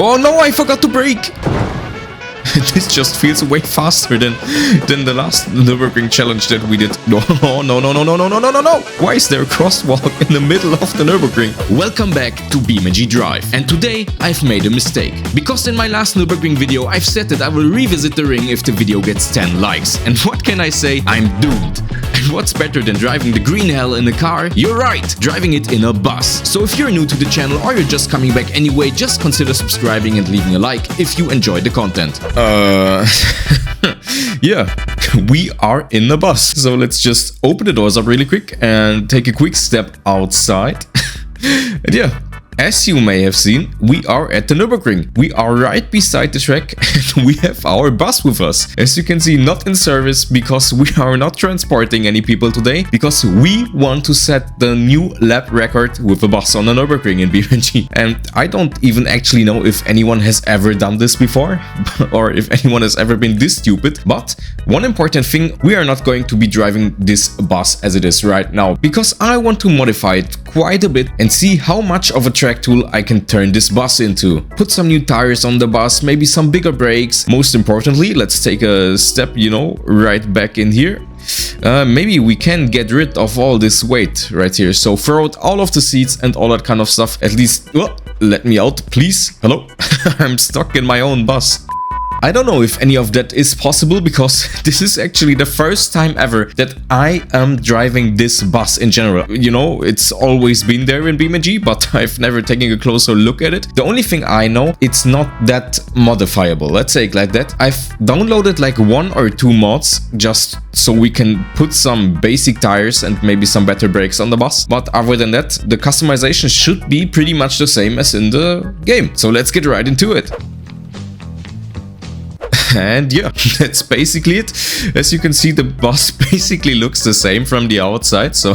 Oh no, I forgot to brake! This just feels way faster than the last Nürburgring challenge that we did. No. Why is there a crosswalk in the middle of the Nürburgring? Welcome back to BeamNG.drive. And today I've made a mistake. Because in my last Nürburgring video I've said that I will revisit the ring if the video gets 10 likes. And what can I say? I'm doomed. And what's better than driving the green hell in a car? You're right, driving it in a bus. So if you're new to the channel or you're just coming back anyway, just consider subscribing and leaving a like if you enjoyed the content. Yeah, we are in the bus. So let's just open the doors up really quick and take a quick step outside. And yeah, as you may have seen, we are at the Nürburgring. We are right beside the track and we have our bus with us. As you can see, not in service because we are not transporting any people today, because we want to set the new lap record with a bus on the Nürburgring in BeamNG. And I don't even actually know if anyone has ever done this before or if anyone has ever been this stupid. But one important thing, we are not going to be driving this bus as it is right now, because I want to modify it quite a bit and see how much of a track tool I can turn this bus into. Put some new tires on the bus, maybe some bigger brakes. Most importantly, let's take a step, right back in here. Maybe we can get rid of all this weight right here. So throw out all of the seats and all that kind of stuff. At least, let me out, please. Hello? I'm stuck in my own bus. I don't know if any of that is possible, because this is actually the first time ever that I am driving this bus in general. It's always been there in BeamNG, but I've never taken a closer look at it. The only thing I know, it's not that modifiable. Let's say it like that. I've downloaded like 1 or 2 mods just so we can put some basic tires and maybe some better brakes on the bus. But other than that, the customization should be pretty much the same as in the game. So let's get right into it. And yeah, that's basically it. As you can see, the bus basically looks the same from the outside, so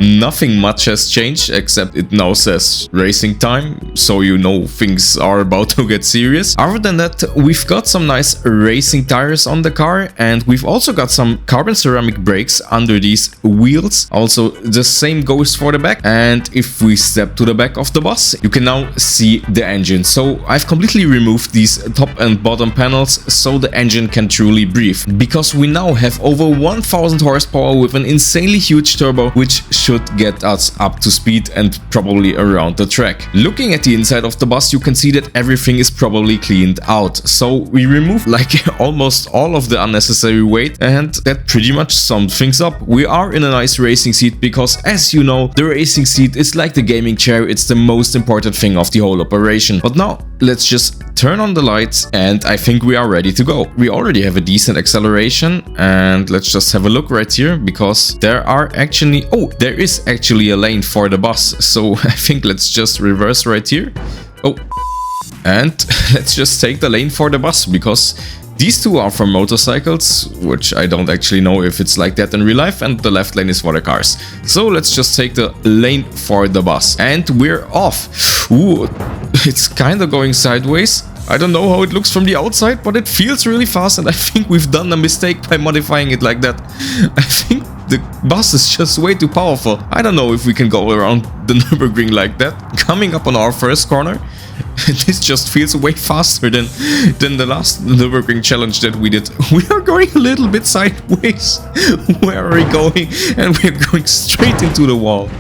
nothing much has changed, except it now says racing time, so things are about to get serious. Other than that, we've got some nice racing tires on the car, and we've also got some carbon ceramic brakes under these wheels. Also, the same goes for the back. And if we step to the back of the bus, you can now see the engine. So I've completely removed these top and bottom panels so the engine can truly breathe, because we now have over 1000 horsepower with an insanely huge turbo, which should get us up to speed and probably around the track. Looking at the inside of the bus, you can see that everything is probably cleaned out. So we removed like almost all of the unnecessary weight, and that pretty much sums things up. We are in a nice racing seat because, as you know, the racing seat is like the gaming chair. It's the most important thing of the whole operation. But now let's just turn on the lights, and I think we are ready to go. We already have a decent acceleration, and let's just have a look right here, because there is actually a lane for the bus. So I think let's just reverse right here. And let's just take the lane for the bus, because these two are for motorcycles, which I don't actually know if it's like that in real life, and the left lane is for the cars. So let's just take the lane for the bus, and we're off. Ooh, it's kind of going sideways. I don't know how it looks from the outside, but it feels really fast, and I think we've done a mistake by modifying it like that. I think the bus is just way too powerful. I don't know if we can go around the Nürburgring like that. Coming up on our first corner, this just feels way faster than the last Nürburgring challenge that we did. We are going a little bit sideways. Where are we going? And we're going straight into the wall.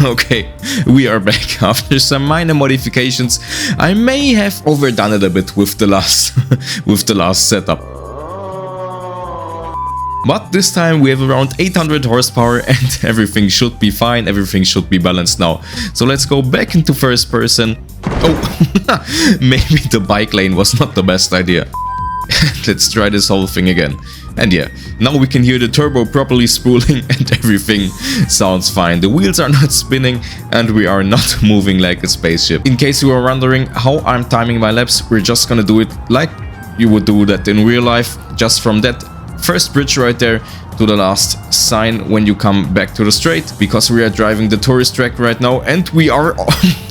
Okay, we are back after some minor modifications. I may have overdone it a bit with the last setup. But this time we have around 800 horsepower and everything should be fine, everything should be balanced now. So let's go back into first person. Maybe the bike lane was not the best idea. Let's try this whole thing again. And yeah, now we can hear the turbo properly spooling and everything sounds fine. The wheels are not spinning and we are not moving like a spaceship. In case you are wondering how I'm timing my laps, we're just gonna do it like you would do that in real life. Just from that first bridge right there to the last sign when you come back to the straight, because we are driving the tourist track right now and we are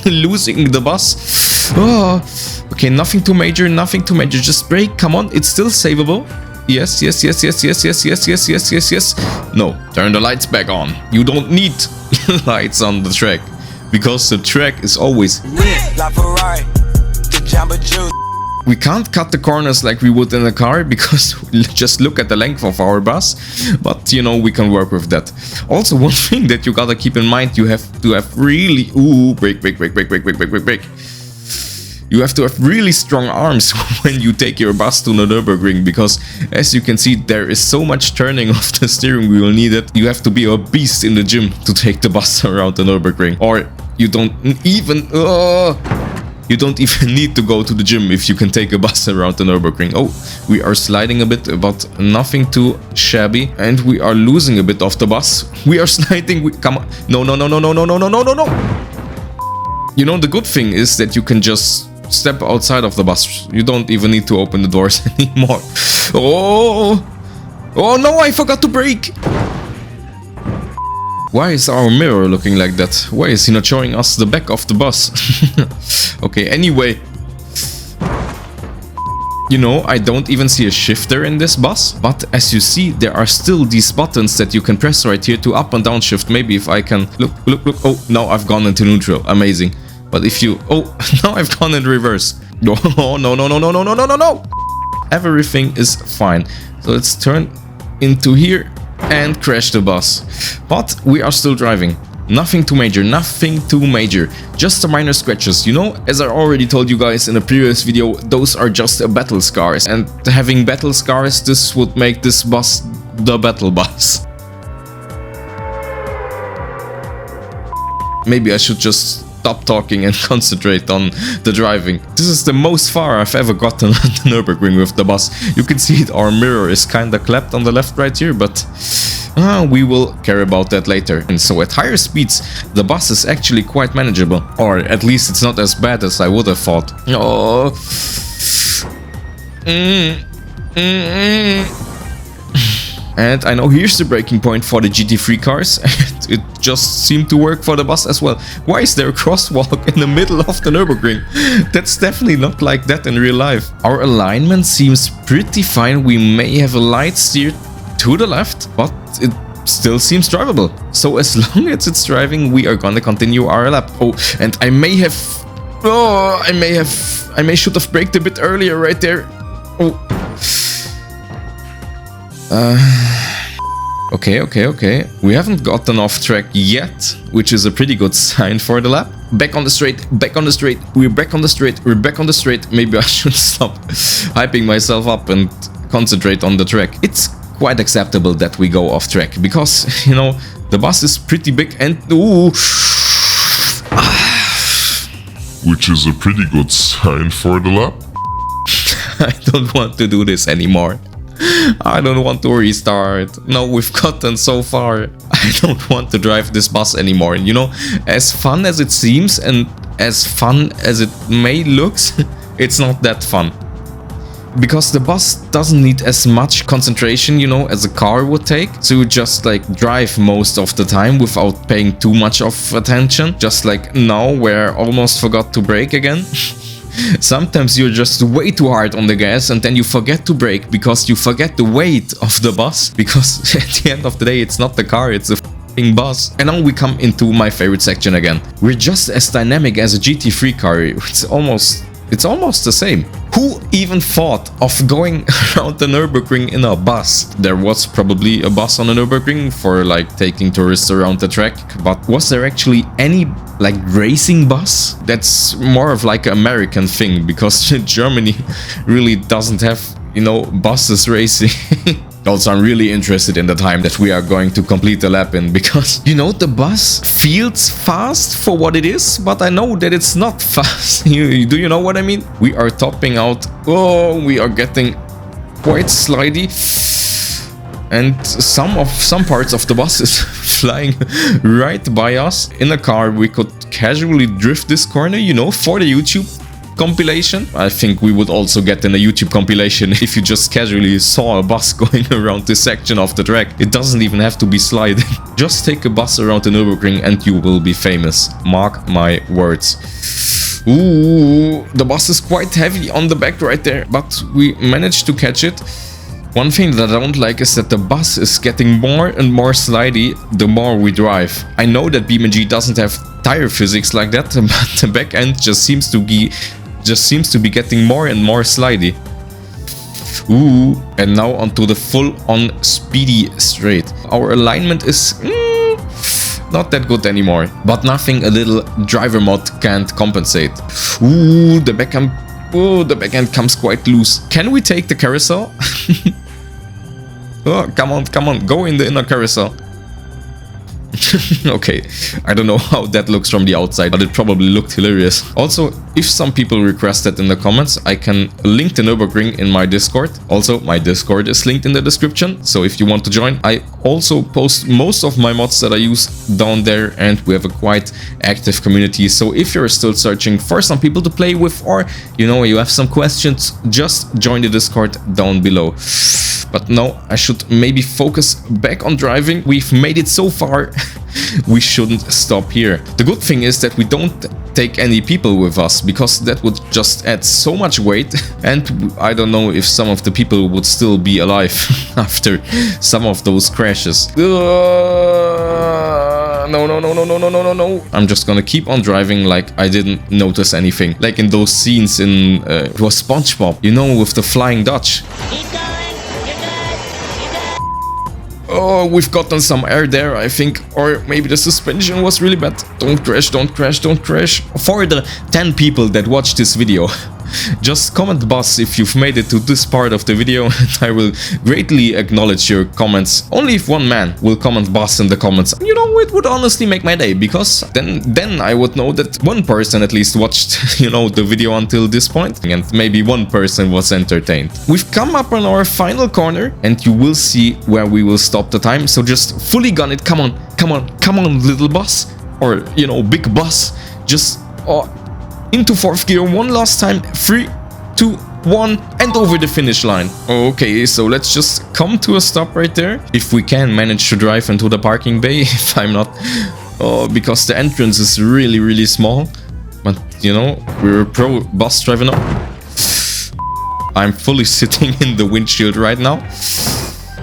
losing the bus. Okay, nothing too major, just brake, come on, it's still savable. Yes. No, turn the lights back on. You don't need lights on the track. because the track is always... We can't cut the corners like we would in a car because just look at the length of our bus, but you know, we can work with that. Also, one thing that you gotta keep in mind, you have to have really... Ooh, brake. You have to have really strong arms when you take your bus to the Nürburgring, because as you can see, there is so much turning of the steering wheel needed. You have to be a beast in the gym to take the bus around the Nürburgring, or you don't even... You don't even need to go to the gym if you can take a bus around the Nürburgring. Oh, we are sliding a bit, but nothing too shabby. And we are losing a bit of the bus. We are sliding. Come on. No. You know, the good thing is that you can just step outside of the bus. You don't even need to open the doors anymore. Oh no, I forgot to brake. Why is our mirror looking like that? Why is he not showing us the back of the bus? Okay, anyway. You know, I don't even see a shifter in this bus, but as you see, there are still these buttons that you can press right here to up and down shift. Maybe if I can... Look. Oh, now I've gone into neutral. Amazing. But if you... Oh, now I've gone in reverse. Oh, no. Everything is fine. So let's turn into here and crash the bus. But we are still driving. Nothing too major, just the minor scratches. You know, as I already told you guys in a previous video, those are just battle scars, and having battle scars, this would make this bus the battle bus. Maybe I should just stop talking and concentrate on the driving. This is the most far I've ever gotten on the Nürburgring with the bus. You can see it, our mirror is kinda clapped on the left right here, but we will care about that later. And so at higher speeds, the bus is actually quite manageable. Or at least it's not as bad as I would have thought. Oh. And I know here's the breaking point for the GT3 cars. It just seemed to work for the bus as well. Why is there a crosswalk in the middle of the Nürburgring? That's definitely not like that in real life. Our alignment seems pretty fine. We may have a light steer to the left, but it still seems drivable. So as long as it's driving, we are gonna continue our lap. Oh, and I should have braked a bit earlier right there. Oh. Okay. We haven't gotten off track yet, which is a pretty good sign for the lap. Back on the straight. We're back on the straight. Maybe I should stop hyping myself up and concentrate on the track. It's quite acceptable that we go off track because, you know, the bus is pretty big and... Ooh. Which is a pretty good sign for the lap. I don't want to do this anymore. I don't want to restart. No, we've gotten so far. I don't want to drive this bus anymore. You know, as fun as it seems and as fun as it may looks, it's not that fun. Because the bus doesn't need as much concentration, you know, as a car would take. So you just like drive most of the time without paying too much of attention. Just like now, where I almost forgot to brake again. Sometimes you're just way too hard on the gas and then you forget to brake because you forget the weight of the bus. Because at the end of the day, it's not the car, it's a f***ing bus. And now we come into my favorite section again. We're just as dynamic as a GT3 car. It's almost the same. Who even thought of going around the Nürburgring in a bus? There was probably a bus on the Nürburgring for like taking tourists around the track, but was there actually any like racing bus? That's more of like an American thing because Germany really doesn't have, you know, buses racing. Also, I'm really interested in the time that we are going to complete the lap in because, you know, the bus feels fast for what it is, but I know that it's not fast. Do you know what I mean? We are topping out. Oh, we are getting quite slidey. And some parts of the bus is flying right by us. In a car, we could casually drift this corner, you know, for the YouTube compilation. I think we would also get in a YouTube compilation if you just casually saw a bus going around this section of the track. It doesn't even have to be sliding. Just take a bus around the Nürburgring and you will be famous. Mark my words. Ooh, the bus is quite heavy on the back right there, but we managed to catch it. One thing that I don't like is that the bus is getting more and more slidey the more we drive. I know that BeamNG doesn't have tire physics like that, but the back end just seems to be getting more and more slidey. Ooh, and now onto the full-on speedy straight. Our alignment is not that good anymore, but nothing a little driver mod can't compensate. Ooh, the back end comes quite loose. Can we take the carousel? Oh, come on, go in the inner carousel. Okay, I don't know how that looks from the outside, but it probably looked hilarious. Also, if some people request that in the comments, I can link the Nürburgring in my Discord. Also, my Discord is linked in the description, so if you want to join. I also post most of my mods that I use down there, and we have a quite active community. So if you're still searching for some people to play with, or you have some questions, just join the Discord down below. But no, I should maybe focus back on driving. We've made it so far. We shouldn't stop here. The good thing is that we don't take any people with us, because that would just add so much weight, and I don't know if some of the people would still be alive after some of those crashes. No. I'm just gonna keep on driving like I didn't notice anything. Like in those scenes in it was SpongeBob, with the Flying Dutch. Oh, we've gotten some air there, I think. Or maybe the suspension was really bad. Don't crash, don't crash, don't crash. For the 10 people that watch this video, just comment bus if you've made it to this part of the video, and I will greatly acknowledge your comments. Only if one man will comment bus in the comments, it would honestly make my day, because then I would know that one person at least watched, the video until this point, and maybe one person was entertained. We've come up on our final corner, and you will see where we will stop the time, so just fully gun it. Come on, little bus, or, big bus. Just into 4th gear one last time. 3, 2, 1, and over the finish line. Okay, so let's just come to a stop right there. If we can manage to drive into the parking bay, if I'm not... because the entrance is really, really small. But, we're a pro bus driver now. I'm fully sitting in the windshield right now.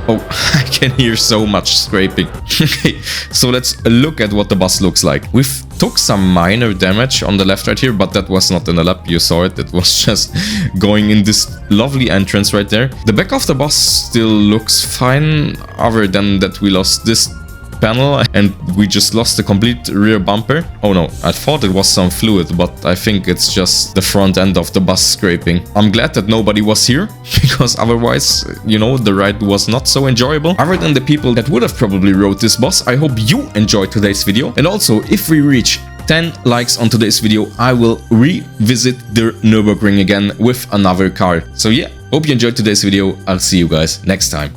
Oh, I can hear so much scraping. Okay, so let's look at what the bus looks like. We've took some minor damage on the left right here, but that was not in a lap, you saw it. It was just going in this lovely entrance right there. The back of the bus still looks fine, other than that we lost this panel and we just lost the complete rear bumper. Oh no, I thought it was some fluid, but I think it's just the front end of the bus scraping. I'm glad that nobody was here, because otherwise, the ride was not so enjoyable. Other than the people that would have probably rode this bus, I hope you enjoyed today's video. And also, if we reach 10 likes on today's video, I will revisit the Nürburgring again with another car. So yeah, hope you enjoyed today's video. I'll see you guys next time.